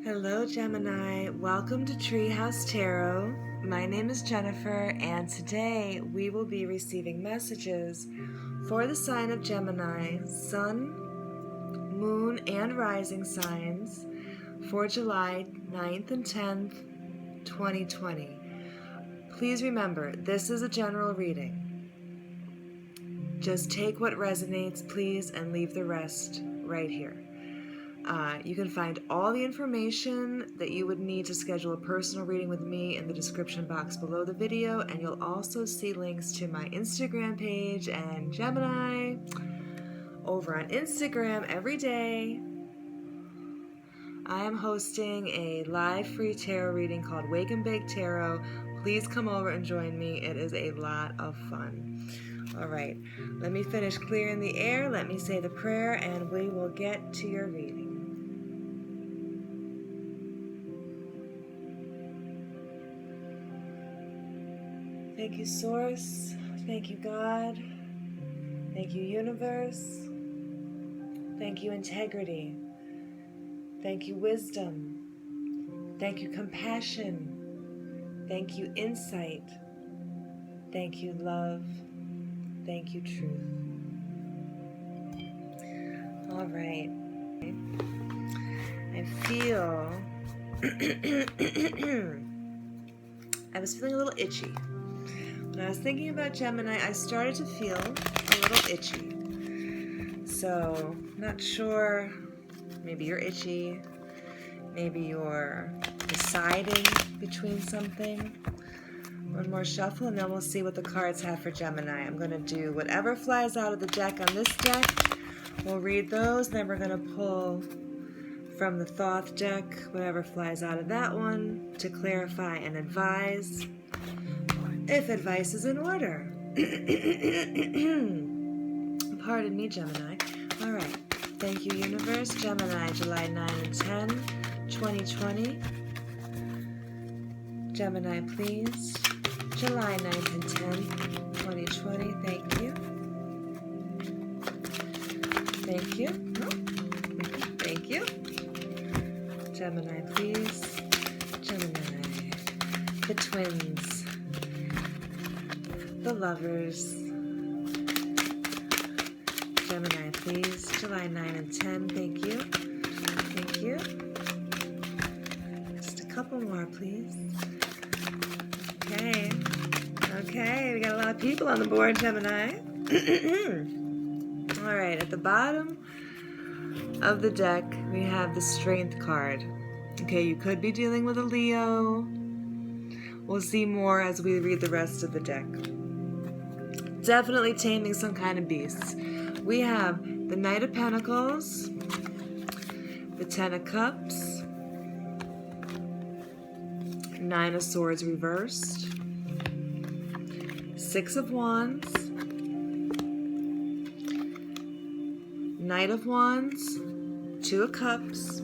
Hello Gemini, welcome to TreeHouse Tarot. My name is Jennifer and today we will be receiving messages for the sign of Gemini, Sun, Moon, and Rising signs for July 9th and 10th, 2020. Please remember, this is a general reading. Just take what resonates, please, and leave the rest right here. You can find all the information that you would need to schedule a personal reading with me in the description box below the video, and you'll also see links to my Instagram page and Gemini over on Instagram every day. I am hosting a live free tarot reading called Wake and Bake Tarot. Please come over and join me. It is a lot of fun. All right, let me finish clearing the air. Let me say the prayer and we will get to your reading. Thank you, Source. Thank you, God. Thank you, Universe. Thank you, Integrity. Thank you, Wisdom. Thank you, Compassion. Thank you, Insight. Thank you, Love. Thank you, Truth. All right. I feel... I was feeling a little itchy. When I was thinking about Gemini, I started to feel a little itchy. So, not sure, maybe you're itchy, maybe you're deciding between something. One more shuffle and then we'll see what the cards have for Gemini. I'm going to do whatever flies out of the deck on this deck. We'll read those, then we're going to pull from the Thoth deck whatever flies out of that one to clarify and advise. If advice is in order. Pardon me, Gemini. All right. Thank you, Universe. Gemini, July 9 and 10, 2020. Gemini, please. July 9th and 10th, 2020. Thank you. Thank you. Oh. Thank you. Gemini, please. Gemini. The twins. The lovers. Gemini, please. July 9 and 10. Thank you. Thank you. Just a couple more, please. Okay. Okay, we got a lot of people on the board, Gemini. All right, at the bottom of the deck, we have the Strength card. Okay, you could be dealing with a Leo. We'll see more as we read the rest of the deck. Definitely taming some kind of beasts. We have the Knight of Pentacles, the Ten of Cups, Nine of Swords reversed, Six of Wands, Knight of Wands, Two of Cups,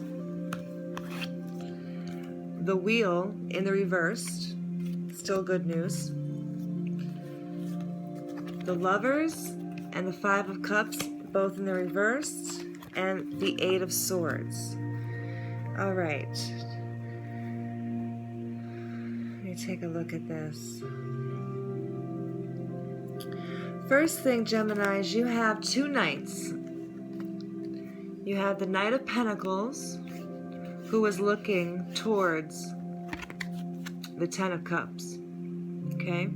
the Wheel in the reversed, still good news, the Lovers and the Five of Cups, both in the reversed, and the Eight of Swords. All right. Let me take a look at this. First thing, Geminis, you have two knights. You have the Knight of Pentacles, who is looking towards the Ten of Cups. Okay?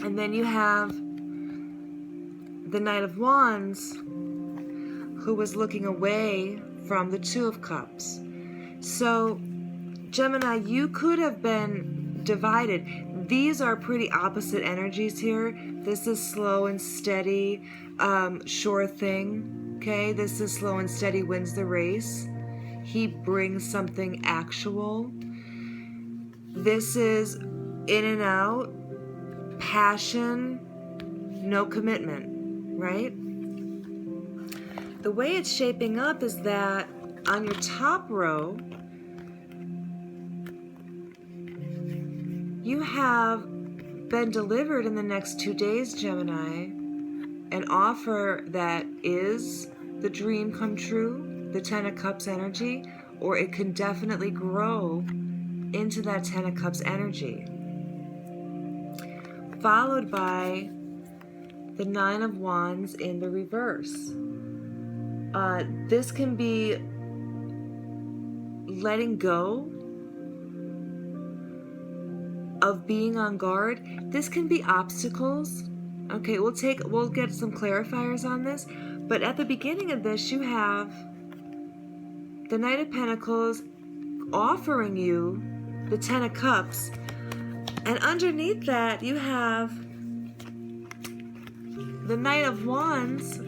And then you have the Knight of Wands, who was looking away from the Two of Cups. So, Gemini, you could have been divided. These are pretty opposite energies here. This is slow and steady, sure thing. Okay, this is slow and steady wins the race. He brings something actual. This is in and out. Passion, no commitment, right? The way it's shaping up is that on your top row, you have been delivered in the next 2 days, Gemini, an offer that is the dream come true. the Ten of Cups energy, or it can definitely grow into that Ten of Cups energy. Followed by the Nine of Wands in the reverse. This can be letting go of being on guard. This can be obstacles. Okay, we'll get some clarifiers on this, but at the beginning of this, you have the Knight of Pentacles offering you the Ten of Cups, and underneath that, you have the Knight of Wands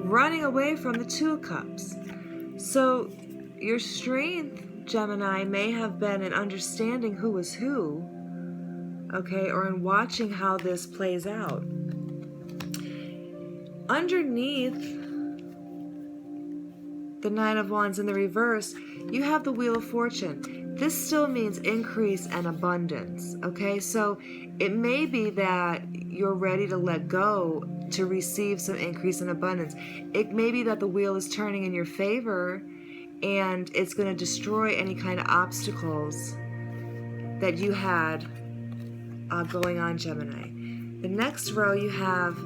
running away from the Two of Cups. So your strength, Gemini, may have been in understanding who is who, okay, or in watching how this plays out. Underneath the Nine of Wands in the reverse, you have the Wheel of Fortune. This still means increase and abundance, okay? So it may be that you're ready to let go to receive some increase in abundance. It may be that the wheel is turning in your favor and it's going to destroy any kind of obstacles that you had going on, Gemini. The next row, you have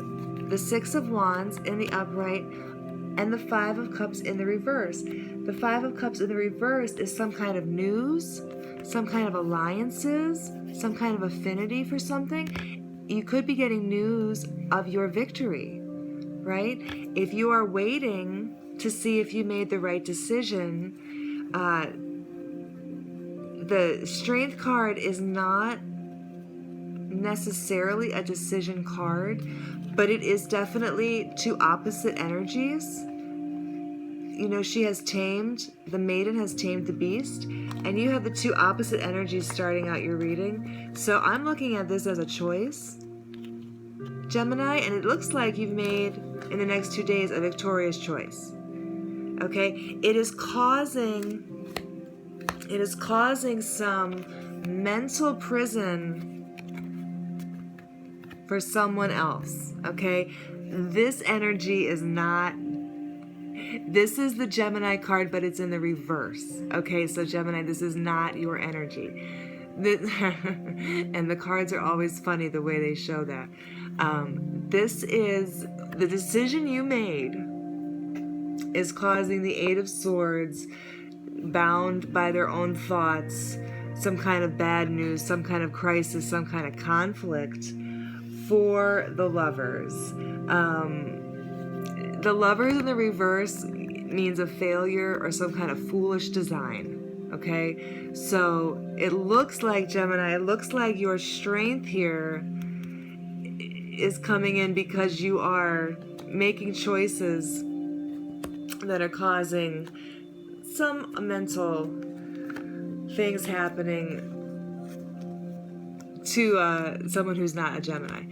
the Six of Wands in the upright and the Five of Cups in the reverse. The Five of Cups in the reverse is some kind of news, some kind of alliances, some kind of affinity for something. You could be getting news of your victory, right? If you are waiting to see if you made the right decision, the Strength card is not necessarily a decision card, but it is definitely two opposite energies. You know, she has tamed, the maiden has tamed the beast, and you have the two opposite energies starting out your reading. So I'm looking at this as a choice, Gemini, and it looks like you've made, in the next 2 days, a victorious choice. Okay? It is causing some mental prison for someone else. Okay? This energy is not... This is the Gemini card, but it's in the reverse. Okay, so Gemini, this is not your energy. And the cards are always funny the way they show that. This is the decision you made is causing the Eight of Swords, bound by their own thoughts, some kind of bad news, some kind of crisis, some kind of conflict for the Lovers. The Lovers in the reverse means a failure or some kind of foolish design, okay? So it looks like, Gemini, it looks like your strength here is coming in because you are making choices that are causing some mental things happening to someone who's not a Gemini.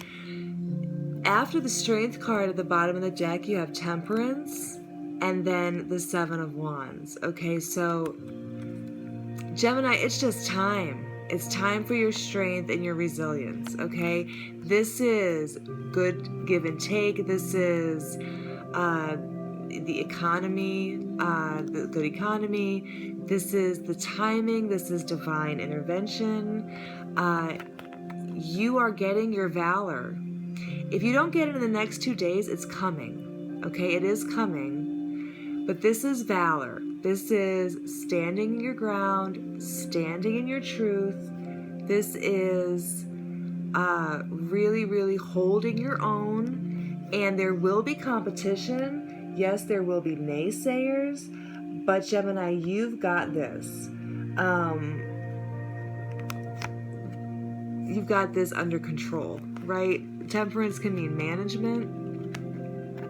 After the Strength card at the bottom of the deck, you have Temperance and then the Seven of Wands. Okay, so Gemini, it's just time. It's time for your strength and your resilience, okay? This is good give and take. This is the economy, the good economy. This is the timing. This is divine intervention. You are getting your valor. If you don't get it in the next 2 days, it's coming, okay? It is coming, but this is valor. This is standing your ground, standing in your truth. This is really, really holding your own, and there will be competition. Yes, there will be naysayers, but Gemini, you've got this. You've got this under control, right? Temperance can mean management.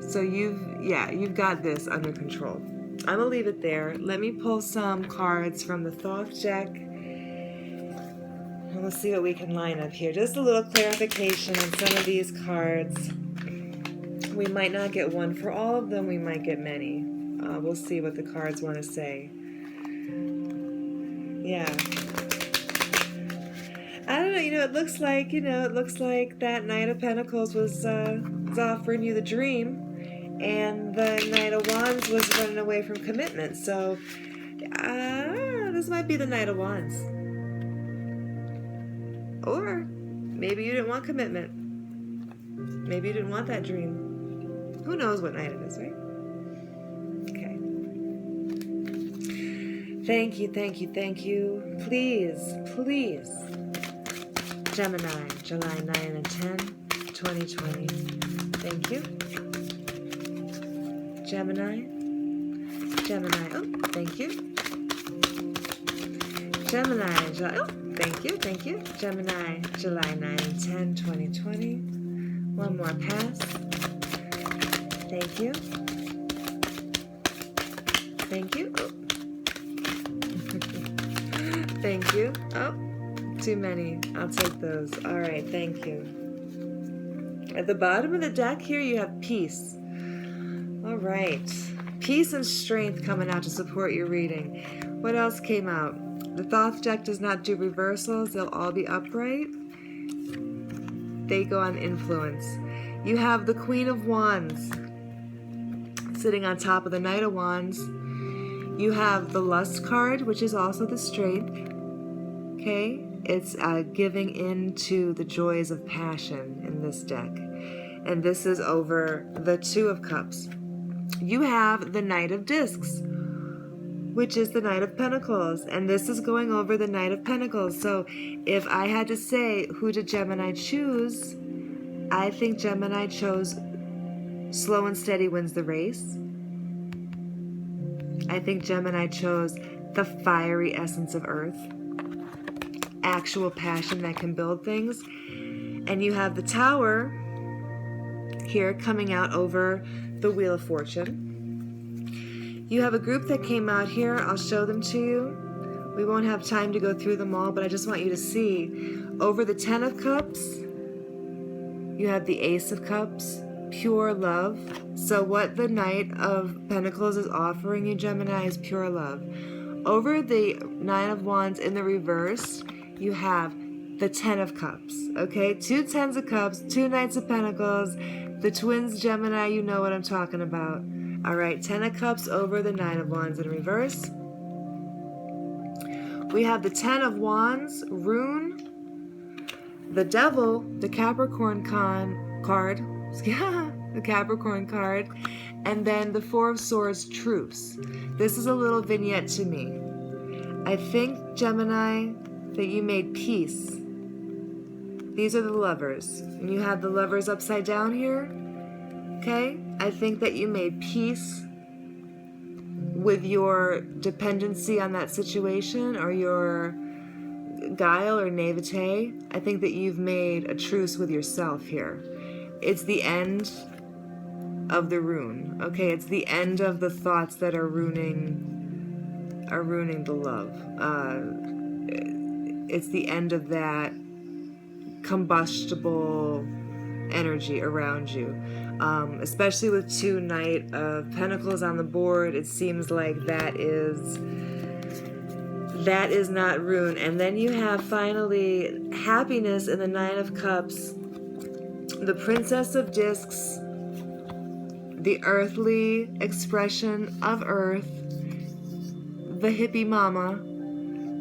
So you've got this under control. I'm going to leave it there. Let me pull some cards from the Thoth deck. And we'll see what we can line up here. Just a little clarification on some of these cards. We might not get one for all of them. We might get many. We'll see what the cards want to say. Yeah. I don't know, it looks like that Knight of Pentacles was offering you the dream, And the Knight of Wands was running away from commitment. So this might be the Knight of Wands. Or maybe you didn't want commitment. Maybe you didn't want that dream. Who knows what night it is, right? Okay. Thank you, thank you, thank you. Please, please. Gemini, July 9 and 10, 2020. Thank you. Gemini. Gemini. Oh, thank you. Gemini. July. Oh, thank you. Thank you. Gemini. July 9 and 10, 2020. One more pass. Thank you. Thank you. Oh. Thank you. Oh, too many. I'll take those. All right. Thank you. At the bottom of the deck here, you have peace. All right. Peace and strength coming out to support your reading. What else came out? The Thoth deck does not do reversals. They'll all be upright. They go on influence. You have the Queen of Wands sitting on top of the Knight of Wands. You have the Lust card, which is also the strength. Okay? It's giving in to the joys of passion in this deck. And this is over the Two of Cups. You have the Knight of Discs, which is the Knight of Pentacles. And this is going over the Knight of Pentacles. So if I had to say, who did Gemini choose? I think Gemini chose slow and steady wins the race. I think Gemini chose the fiery essence of earth. Actual passion that can build things. And you have the Tower here coming out over the Wheel of Fortune. You have a group that came out here. I'll show them to you. We won't have time to go through them all, but I just want you to see. Over the Ten of Cups, you have the Ace of Cups, pure love. So what the Knight of Pentacles is offering you, Gemini, is pure love. Over the Nine of Wands in the reverse, you have the Ten of Cups, okay? Two Tens of Cups, two Knights of Pentacles. The twins, Gemini, you know what I'm talking about. All right, Ten of Cups over the Nine of Wands in reverse. We have the Ten of Wands, Rune. The Devil, the Capricorn card. The Capricorn card. And then the Four of Swords, Truce. This is a little vignette to me. I think, Gemini, that you made peace. These are the Lovers. And you have the Lovers upside down here. Okay? I think that you made peace with your dependency on that situation or your guile or naivete. I think that you've made a truce with yourself here. It's the end of the rune. Okay? It's the end of the thoughts that are ruining the love. It's the end of that combustible energy around you. Especially with two Knight of Pentacles on the board, it seems like that is not rune. And then you have finally happiness in the Nine of Cups, the Princess of Discs, the earthly expression of earth, the hippie mama,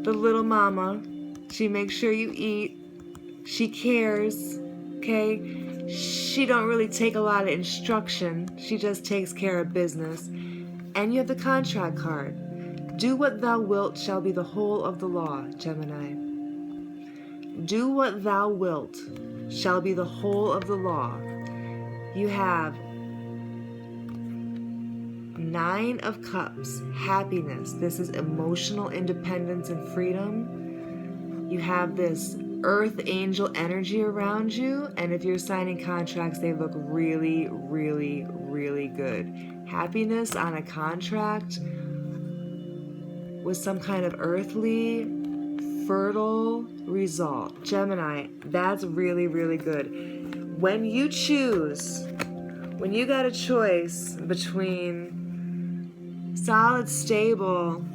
the little mama. She makes sure you eat. She cares, okay? She don't really take a lot of instruction. She just takes care of business. And you have the Contract card. Do what thou wilt shall be the whole of the law, Gemini. Do what thou wilt shall be the whole of the law. You have Nine of Cups, happiness. This is emotional independence and freedom. You have this earth angel energy around you, and if you're signing contracts, they look really, really, really good. Happiness on a contract with some kind of earthly, fertile result. Gemini, that's really, really good. When you got a choice between solid, stable,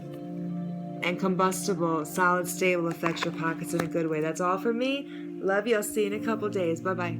and combustible, solid, stable affects your pockets in a good way. That's all for me. Love you. I'll see you in a couple days. Bye-bye.